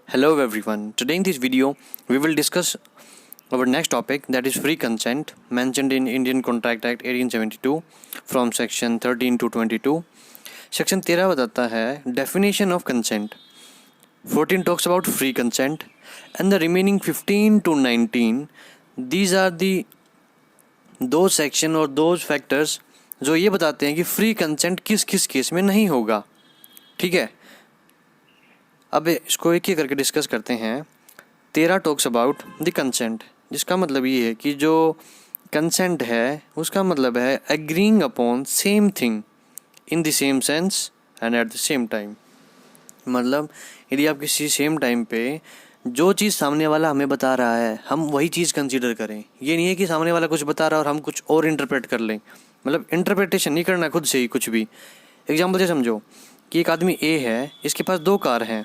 Hello everyone. Today in this video we will discuss our next topic, that is free consent, mentioned in Indian Contract Act 1872 from section 13 to 22. Section 13 बताता है definition of consent. 14 talks about free consent and the remaining 15 to 19, these are the those section और those factors जो ये बताते हैं कि free consent किस किस केस में नहीं होगा. ठीक है, अब इसको एक एक करके डिस्कस करते हैं. 13 टॉक्स अबाउट द कंसेंट, जिसका मतलब ये है कि जो कंसेंट है उसका मतलब है agreeing upon same thing in the same sense and at the same time. मतलब यदि आप किसी सेम टाइम पे जो चीज़ सामने वाला हमें बता रहा है हम वही चीज़ कंसीडर करें. ये नहीं है कि सामने वाला कुछ बता रहा है और हम कुछ और इंटरप्रेट कर लें. मतलब इंटरप्रिटेशन नहीं करना खुद से ही कुछ भी. एग्जाम्पल से समझो कि एक आदमी ए है, इसके पास 2 कार हैं,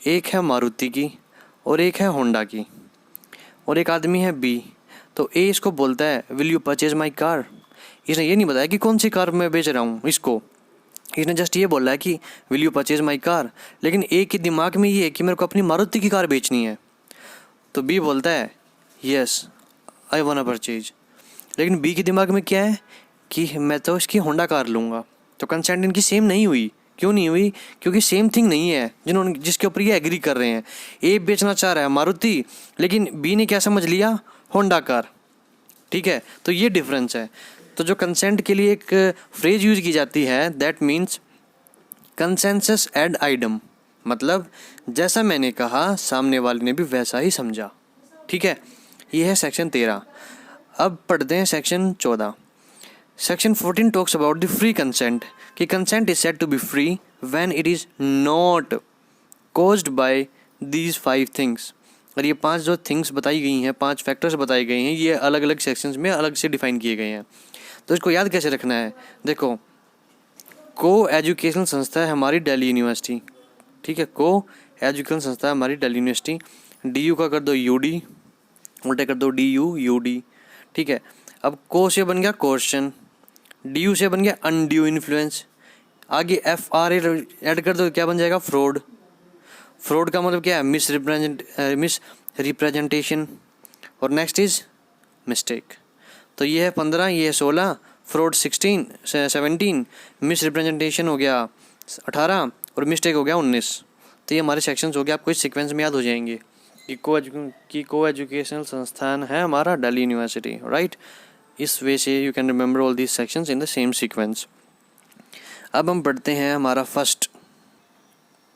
एक है मारुति की और एक है होंडा की. और एक आदमी है बी, तो ए इसको बोलता है will you purchase my car. इसने ये नहीं बताया कि कौन सी कार मैं बेच रहा हूँ इसको, इसने जस्ट ये बोला है कि will you purchase my car. लेकिन ए के दिमाग में ये है कि मेरे को अपनी मारुति की कार बेचनी है, तो बी बोलता है यस आई वांट परचेज. लेकिन बी के दिमाग में क्या है कि मैं तो इसकी होंडा कार लूँगा. तो कंसेंट इनकी सेम नहीं हुई. क्यों नहीं हुई? क्योंकि सेम थिंग नहीं है जिन्होंने जिसके ऊपर ये एग्री कर रहे हैं. ए बेचना चाह रहा है मारुति, लेकिन बी ने क्या समझ लिया, होंडा कार. ठीक है, तो ये डिफरेंस है. तो जो कंसेंट के लिए एक फ्रेज यूज की जाती है that means consensus ad idem. मतलब जैसा मैंने कहा सामने वाले ने भी वैसा ही समझा. ठीक है, ये है सेक्शन 13. अब पढ़ते हैं section 14. Section 14 talks about the free consent कि consent is said to be free when it is not caused by these 5 things. और ये 5 जो थिंग्स बताई गई हैं, 5 फैक्टर्स बताए गए हैं, ये अलग अलग सेक्शंस में अलग से डिफाइन किए गए हैं. तो इसको याद कैसे रखना है, देखो को एजुकेशनल संस्था है हमारी दिल्ली यूनिवर्सिटी. ठीक है, को एजुकेशनल संस्था है हमारी दिल्ली यूनिवर्सिटी. डी यू का कर दो यू डी, उल्टे कर दो डी यू यू डी. ठीक है, अब को से बन गया कोर्शन, डी यू से बन गया अनड्यू इन्फ्लुएंस, आगे एफ आर ऐड कर दो क्या बन जाएगा, फ्रॉड. फ्रॉड का मतलब क्या है, मिस रिप्रेजेंटेशन. और नेक्स्ट इज मिस्टेक. तो ये है 15, ये है 16, फ्रॉड 17, मिस रिप्रेजेंटेशन हो गया 18 और मिस्टेक हो गया 19. तो ये हमारे सेक्शंस हो गए, आपको इस सीक्वेंस में याद हो जाएंगे कि को एजुकेशनल संस्थान है हमारा दिल्ली यूनिवर्सिटी. राइट, इस वे से you can remember all these sections in the same sequence. अब हम पढ़ते हैं हमारा first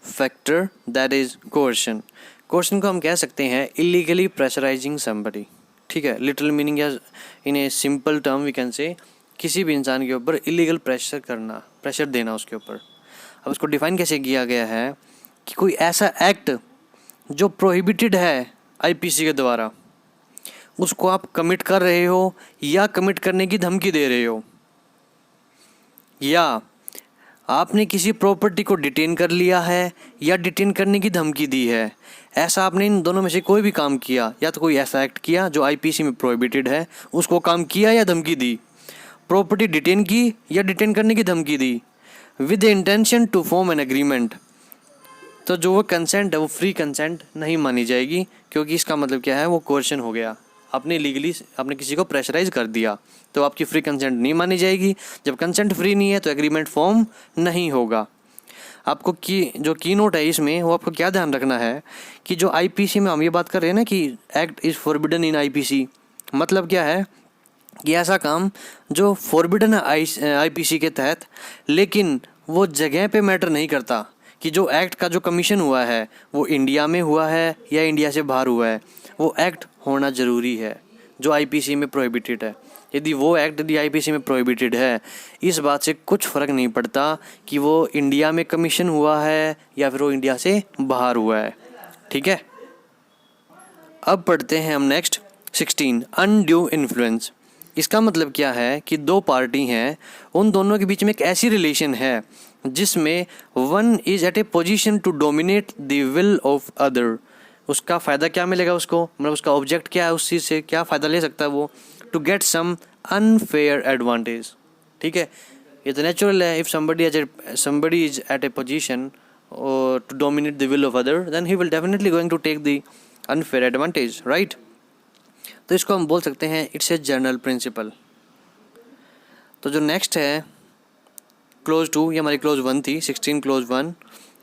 factor that is coercion. Coercion को हम कह सकते हैं इलीगली प्रेशराइजिंग समबडी. ठीक है, लिटिल मीनिंग या in a simple term we can say किसी भी इंसान के ऊपर इलीगल प्रेशर करना, प्रेशर देना उसके ऊपर. अब उसको डिफाइन कैसे किया गया है कि कोई ऐसा एक्ट जो प्रोहिबिटेड है आईपीसी के द्वारा, उसको आप कमिट कर रहे हो या कमिट करने की धमकी दे रहे हो, या आपने किसी प्रॉपर्टी को डिटेन कर लिया है या डिटेन करने की धमकी दी है. ऐसा आपने इन दोनों में से कोई भी काम किया, या तो कोई ऐसा एक्ट किया जो आईपीसी में प्रोहिबिटेड है, उसको काम किया या धमकी दी, प्रॉपर्टी डिटेन की या डिटेन करने की धमकी दी with the intention to form an agreement, तो जो वो कंसेंट है वो फ्री कंसेंट नहीं मानी जाएगी. क्योंकि इसका मतलब क्या है, वो कोर्शन हो गया, आपने लीगली आपने किसी को प्रेशराइज कर दिया, तो आपकी फ्री कंसेंट नहीं मानी जाएगी. जब कंसेंट फ्री नहीं है तो एग्रीमेंट फॉर्म नहीं होगा. आपको जो की नोट है इसमें वो आपको क्या ध्यान रखना है कि जो आईपीसी में हम ये बात कर रहे हैं ना कि act is forbidden in IPC, मतलब क्या है कि ऐसा काम जो फॉरबिडन है आईपीसी के तहत, लेकिन वो जगह पे मैटर नहीं करता कि जो एक्ट का जो कमीशन हुआ है वो इंडिया में हुआ है या इंडिया से बाहर हुआ है. वो एक्ट होना ज़रूरी है जो आईपीसी में प्रोहिबिटेड है. यदि वो एक्ट यदि आईपीसी में प्रोहिबिटेड है, इस बात से कुछ फ़र्क नहीं पड़ता कि वो इंडिया में कमीशन हुआ है या फिर वो इंडिया से बाहर हुआ है. ठीक है, अब पढ़ते हैं हम नेक्स्ट 16 अनड्यू इन्फ्लुएंस. इसका मतलब क्या है कि 2 पार्टी हैं, उन दोनों के बीच में एक ऐसी रिलेशन है जिसमें one is at a position to dominate the will of other. उसका फ़ायदा क्या मिलेगा उसको, मतलब उसका ऑब्जेक्ट क्या है, उस चीज़ से क्या फ़ायदा ले सकता है वो, to get some unfair advantage. ठीक है, ये तो नेचुरल है. If somebody is at a position to dominate the will of other, then he will definitely going to take the unfair advantage, right? तो इसको हम बोल सकते हैं इट्स ए जनरल प्रिंसिपल। तो जो नेक्स्ट है क्लोज 2, ये हमारी क्लोज 1 थी, 16 क्लोज 1,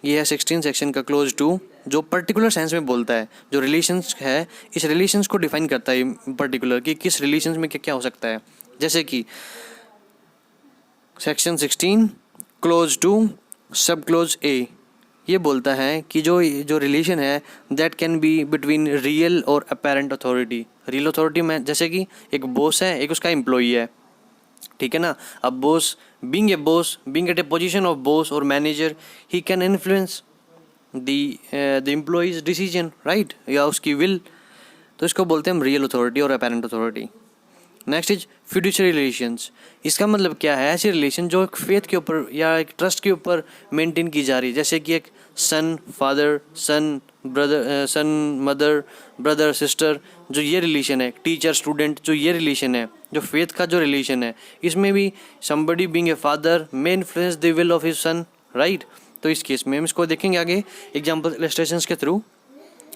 ये है 16 सेक्शन का क्लोज 2, जो पर्टिकुलर सेंस में बोलता है, जो रिलेशंस है इस रिलेशंस को डिफाइन करता है पर्टिकुलर कि किस रिलेशंस में क्या क्या हो सकता है। जैसे कि सेक्शन 16 क्लोज 2 सब क्लोज ए, ये बोलता है कि जो रिलेशन है that can be between real और अपेरेंट अथॉरिटी। रियल अथॉरिटी में जैसे कि एक बॉस है, एक उसका एम्प्लॉई है, ठीक है ना। अब boss being at a position of boss और manager, he can influence the employees decision, right, या उसकी विल। तो इसको बोलते हैं हम रियल अथॉरिटी और apparent authority. Next is fiduciary relations. इसका मतलब क्या है, ऐसी रिलेशन जो एक फेथ के ऊपर या एक ट्रस्ट के ऊपर मेंटेन की जा रही है, जैसे कि एक सन फादर, सन ब्रदर, सन मदर, ब्रदर सिस्टर, जो ये रिलेशन है, टीचर स्टूडेंट, जो ये रिलेशन है, जो फेथ का जो रिलेशन है, इसमें भी somebody being a father may influence the will of his son, right. तो इस केस में हम इसको देखेंगे आगे एग्जाम्पल इलस्ट्रेशंस के थ्रू,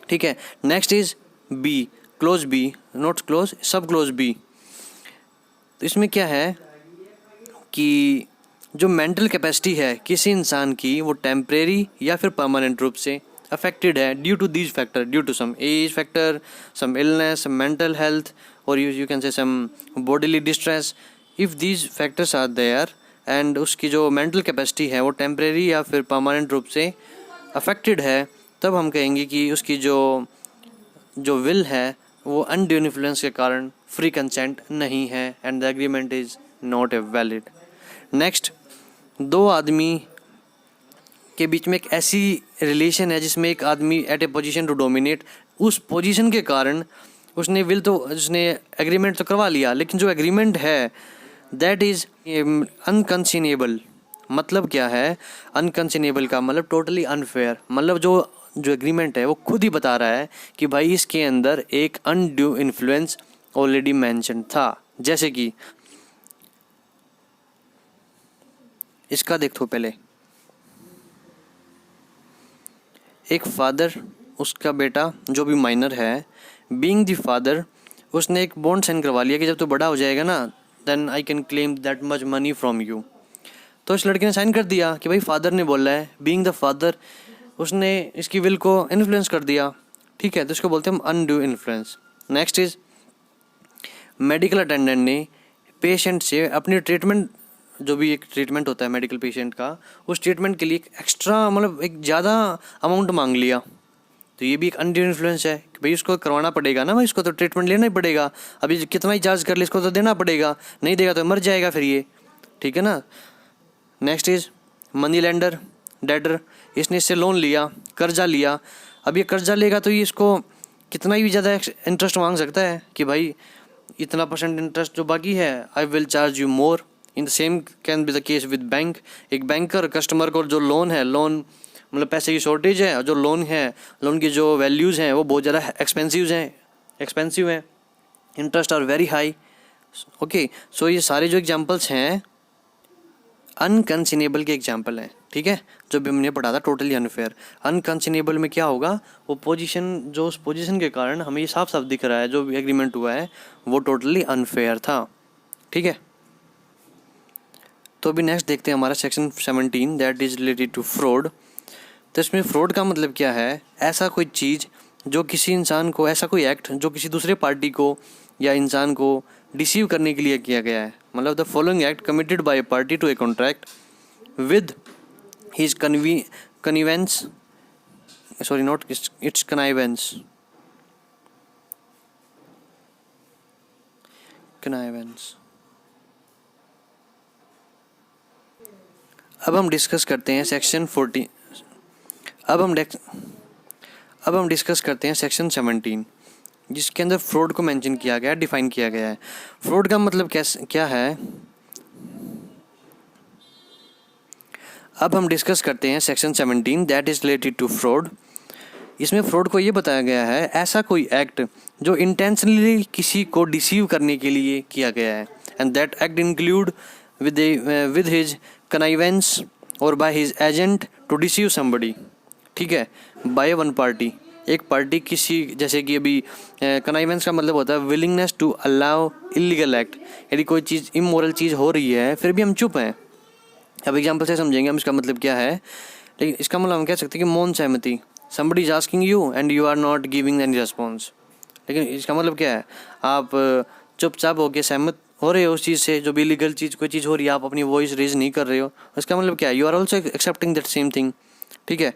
ठीक है। Next is B, clause B, not clause, sub clause B. तो इसमें क्या है कि जो मेंटल कैपेसिटी है किसी इंसान की, वो टेम्परेरी या फिर परमानेंट रूप से अफेक्टेड है due to these factor, due to some age factor, some illness, some mental health, और you can say some bodily distress. If these factors are there and उसकी जो मेंटल कैपेसिटी है वो टेम्परेरी या फिर परमानेंट रूप से अफेक्टेड है, तब हम कहेंगे कि उसकी जो विल है वो अनड्यू इन्फ्लुएंस के कारण फ्री कंसेंट नहीं है and the agreement is not a valid. Next, दो आदमी के बीच में एक ऐसी रिलेशन है जिसमें एक आदमी at a position to dominate, उस पोजीशन के कारण उसने एग्रीमेंट तो करवा लिया, लेकिन जो एग्रीमेंट है दैट इज़ अनकंसीनेबल। मतलब क्या है अनकंसीनेबल का मतलब टोटली अनफेयर, मतलब जो एग्रीमेंट है वो खुद ही बता रहा है कि भाई इसके अंदर एक अनड्यू इन्फ्लुएंस ऑलरेडी मेंशन था। जैसे कि इसका देखो पहले, एक फादर, उसका बेटा जो भी माइनर है, बीइंग द फादर, उसने एक बॉन्ड साइन करवा लिया कि जब तू बड़ा हो जाएगा ना then I can claim that much money from you. तो इस लड़के ने साइन कर दिया कि भाई फादर ने बोला है, बीइंग द फादर उसने इसकी विल को इन्फ्लुएंस कर दिया, ठीक है। तो इसको बोलते हैं हम undue influence. Next is medical attendant ने पेशेंट से अपनी ट्रीटमेंट, जो भी एक ट्रीटमेंट होता है मेडिकल पेशेंट का, उस ट्रीटमेंट के लिए एक एक्स्ट्रा मतलब एक ज़्यादा अमाउंट मांग लिया। तो ये भी एक अनड्यू इन्फ्लुएंस है कि भाई उसको करवाना पड़ेगा ना, भाई इसको तो ट्रीटमेंट लेना ही पड़ेगा, अभी कितना ही चार्ज कर ले इसको तो देना पड़ेगा, नहीं देगा तो मर जाएगा फिर ये, ठीक है ना। Next is money lender, debtor, इसने इससे लोन लिया, कर्जा लिया। अब ये कर्जा लेगा तो ये इसको कितना ही ज़्यादा इंटरेस्ट मांग सकता है कि भाई इतना % इंटरेस्ट जो बाकी है I will charge you more. In the same can be the case with bank. एक बैंकर कस्टमर को जो लोन है, लोन मतलब पैसे की शॉर्टेज है, और जो लोन है, लोन की जो वैल्यूज़ हैं वो बहुत ज़्यादा एक्सपेंसिव हैं, interest are very high. Okay, so ये सारे जो एग्जांपल्स हैं अनकंसीनेबल के एग्जांपल हैं, ठीक है, जो भी हमने पढ़ा था टोटली अनफेयर। अनकंसीनेबल में क्या होगा, वो पोजीशन, जो उस पोजीशन के कारण हमें ये साफ साफ दिख रहा है जो भी एग्रीमेंट हुआ है वो टोटली अनफेयर था, ठीक है। तो अभी नेक्स्ट देखते हैं हमारा section 17 that is related to fraud. तो इसमें फ्रॉड का मतलब क्या है, ऐसा कोई चीज़ जो किसी इंसान को, ऐसा कोई एक्ट जो किसी दूसरे पार्टी को या इंसान को डिसीव करने के लिए किया गया है। मतलब the following act committed by a party to a contract with his convenience, sorry not its connivance, अब हम डिस्कस करते हैं सेक्शन 14। अब हम डिस्कस करते हैं सेक्शन 17 जिसके अंदर फ्रॉड को मेंशन किया गया है, डिफाइन किया गया है। फ्रॉड का मतलब क्या है, अब हम डिस्कस करते हैं section 17 that is related to fraud. इसमें फ्रॉड को ये बताया गया है ऐसा कोई एक्ट जो इंटेंशनली किसी को डिसीव करने के लिए किया गया है, and that act include with his connivance और by his agent to deceive somebody, ठीक है, बाय वन पार्टी, एक पार्टी किसी, जैसे कि अभी कनाइवेंस का मतलब होता है willingness to allow illegal act, यदि कोई चीज़ इमोरल चीज़ हो रही है फिर भी हम चुप हैं। अब एग्जाम्पल से समझेंगे हम इसका मतलब क्या है, लेकिन इसका मतलब हम कह सकते हैं कि मौन सहमति, somebody is asking you and you are not giving any response. लेकिन इसका मतलब क्या है, आप चुपचाप होकर सहमत हो रहे हो उस चीज़ से, जो भी लीगल चीज़ कोई चीज़ हो रही है आप अपनी वॉइस रेज नहीं कर रहे हो, इसका मतलब क्या है, you are also accepting that same thing, ठीक है।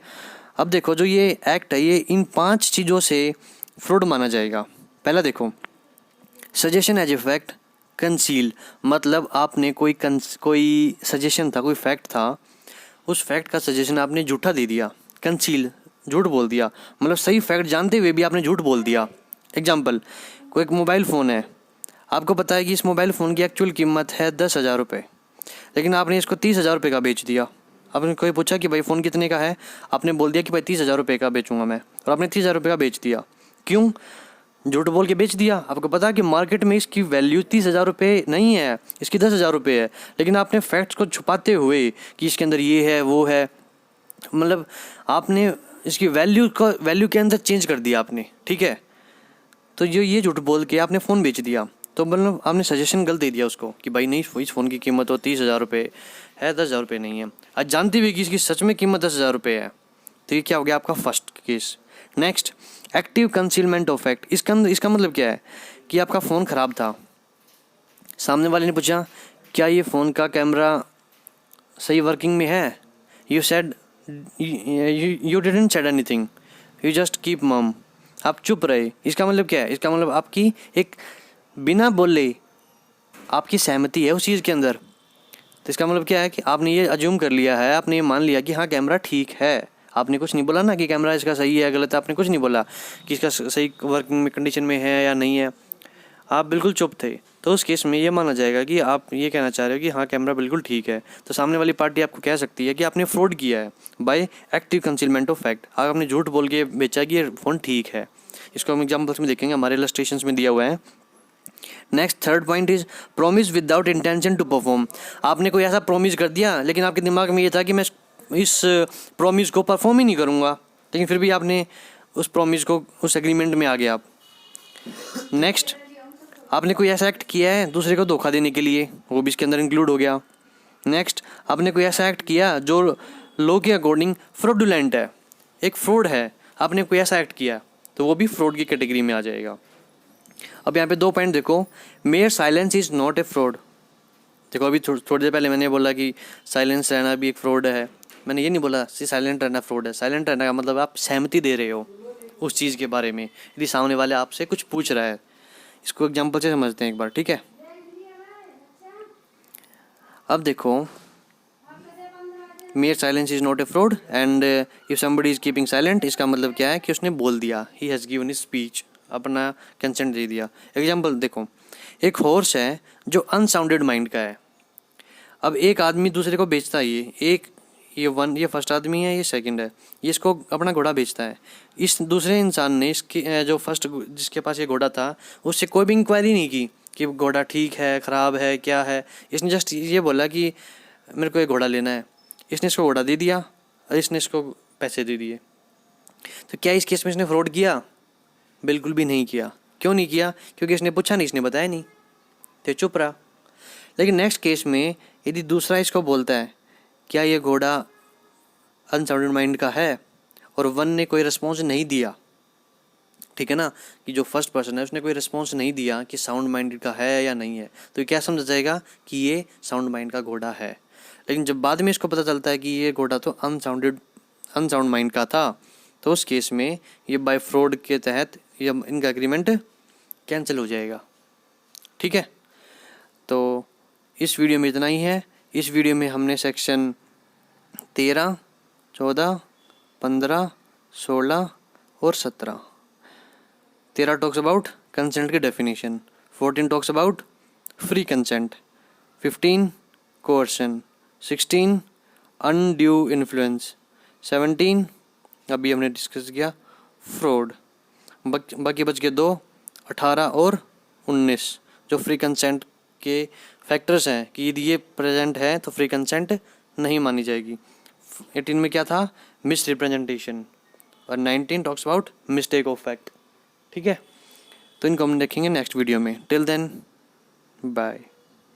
अब देखो जो ये एक्ट है ये इन 5 चीज़ों से फ्रॉड माना जाएगा। पहला देखो, suggestion as a fact, conceal, मतलब आपने कोई सजेशन था, कोई फैक्ट था, उस फैक्ट का सजेशन आपने झूठा दे दिया, कंसील, झूठ बोल दिया, मतलब सही फैक्ट जानते हुए भी आपने झूठ बोल दिया। एग्जाम्पल, कोई एक मोबाइल फ़ोन है, आपको पता है कि इस मोबाइल फ़ोन की एक्चुअल कीमत है 10,000 रुपये, लेकिन आपने इसको 30,000 रुपये का बेच दिया। आपने कोई पूछा कि भाई फ़ोन कितने का है, आपने बोल दिया कि भाई 30,000 रुपये का बेचूंगा मैं, और आपने 30,000 रुपये का बेच दिया। क्यों? झूठ बोल के बेच दिया। आपको पता है कि मार्केट में इसकी वैल्यू 30,000 रुपये नहीं है, इसकी 10,000 रुपये है, लेकिन आपने फैक्ट्स को छुपाते हुए कि इसके अंदर ये है वो है, मतलब आपने इसकी वैल्यू के अंदर चेंज कर दिया आपने, ठीक है। तो ये झूठ बोल के आपने फ़ोन बेच दिया, तो मतलब आपने सजेशन गलत दे दिया उसको कि भाई नहीं, इस फ़ोन की कीमत तो 30,000 रुपये है, 10,000 रुपये नहीं है, आज जानते हुए कि इसकी सच में कीमत 10,000 रुपये है। तो ये क्या हो गया आपका first case. Next, active concealment of fact, इसका मतलब क्या है कि आपका फ़ोन ख़राब था, सामने वाले ने पूछा क्या ये फ़ोन का कैमरा सही वर्किंग में है, you said you didn't said anything, you just keep मम, आप चुप रहे। इसका मतलब क्या है, इसका मतलब आपकी एक बिना बोले आपकी सहमति है उस चीज़ के अंदर। तो इसका मतलब क्या है कि आपने ये अज्यूम कर लिया है, आपने ये मान लिया कि हाँ कैमरा ठीक है, आपने कुछ नहीं बोला ना कि कैमरा इसका सही है गलत है, आपने कुछ नहीं बोला कि इसका सही वर्किंग में कंडीशन में है या नहीं है, आप बिल्कुल चुप थे। तो उस केस में ये माना जाएगा कि आप ये कहना चाह रहे हो कि हाँ कैमरा बिल्कुल ठीक है, तो सामने वाली पार्टी आपको कह सकती है कि आपने फ्रॉड किया है by active concealment of fact, आपने झूठ बोल के बेचा कि ये फ़ोन ठीक है। इसको हम एग्जाम्पल्स में देखेंगे, हमारे इलस्ट्रेशंस में दिया हुआ है। Next third point is promise without intention to perform, आपने कोई ऐसा प्रॉमिस कर दिया लेकिन आपके दिमाग में ये था कि मैं इस प्रॉमिस को परफॉर्म ही नहीं करूँगा, लेकिन फिर भी आपने उस प्रॉमिस को, उस एग्रीमेंट में आ गए आप। नेक्स्ट, आपने कोई ऐसा एक्ट किया है दूसरे को धोखा देने के लिए, वो भी इसके अंदर इंक्लूड हो गया। नेक्स्ट, आपने कोई ऐसा एक्ट किया जो लॉ के अकॉर्डिंग फ्रॉडुलेंट है, एक फ्रॉड है, आपने कोई ऐसा एक्ट किया तो वो भी फ्रॉड की कैटेगरी में आ जाएगा। अब यहाँ पे 2 पॉइंट देखो, mayor silence is not a fraud. देखो अभी थोड़ी देर पहले मैंने बोला कि साइलेंस रहना भी एक फ्रॉड है, मैंने ये नहीं बोला कि साइलेंट रहना फ्रॉड है। साइलेंट रहने का मतलब आप सहमति दे रहे हो उस चीज़ के बारे में, यदि सामने वाले आपसे कुछ पूछ रहा है। इसको एग्जाम्पल से समझते हैं एक बार, ठीक है। अब देखो, mayor silence is not a fraud and if somebody is keeping silent, इसका मतलब क्या है कि उसने बोल दिया, he has given his speech, अपना कंसेंट दे दिया। एग्जाम्पल देखो, एक हॉर्स है जो अनसाउंडेड माइंड का है। अब एक आदमी दूसरे को बेचता है, ये फर्स्ट आदमी है, ये सेकंड है, ये इसको अपना घोड़ा बेचता है। इस दूसरे इंसान ने इसके जो फर्स्ट जिसके पास ये घोड़ा था उससे कोई भी इंक्वायरी नहीं की कि घोड़ा ठीक है ख़राब है क्या है, इसने जस्ट ये बोला कि मेरे को ये घोड़ा लेना है, इसने इसको घोड़ा दे दिया और इसने इसको पैसे दे दिए। तो क्या इस केस में इसने फ्रॉड किया? बिल्कुल भी नहीं किया। क्यों नहीं किया? क्योंकि इसने पूछा नहीं, इसने बताया नहीं, तो चुप रहा। लेकिन नेक्स्ट केस में यदि दूसरा इसको बोलता है क्या ये घोड़ा अनसाउंडेड माइंड का है, और वन ने कोई रिस्पॉन्स नहीं दिया, ठीक है ना, कि जो फर्स्ट पर्सन है उसने कोई रिस्पॉन्स नहीं दिया कि साउंड माइंड का है या नहीं है, तो क्या समझा जाएगा कि ये साउंड माइंड का घोड़ा है। लेकिन जब बाद में इसको पता चलता है कि ये घोड़ा तो अनसाउंड माइंड का था, तो उस केस में ये बाय फ्रॉड के तहत ये इनका एग्रीमेंट कैंसिल हो जाएगा, ठीक है। तो इस वीडियो में इतना ही है। इस वीडियो में हमने सेक्शन 13, 14, 15, 16 और 17, 13 टॉक्स अबाउट कंसेंट की definition, 14 talks about free consent, 15 कोर्सन, 16 undue influence, 17 अभी हमने डिस्कस किया फ्रॉड, बाकी बच गए 2, 18 और 19 जो फ्री कंसेंट के फैक्टर्स हैं कि यदि ये प्रेजेंट है तो फ्री कंसेंट नहीं मानी जाएगी। 18 में क्या था, मिस रिप्रेजेंटेशन, और 19 talks about mistake of fact. ठीक है, तो इनको हम देखेंगे नेक्स्ट वीडियो में। Till then bye.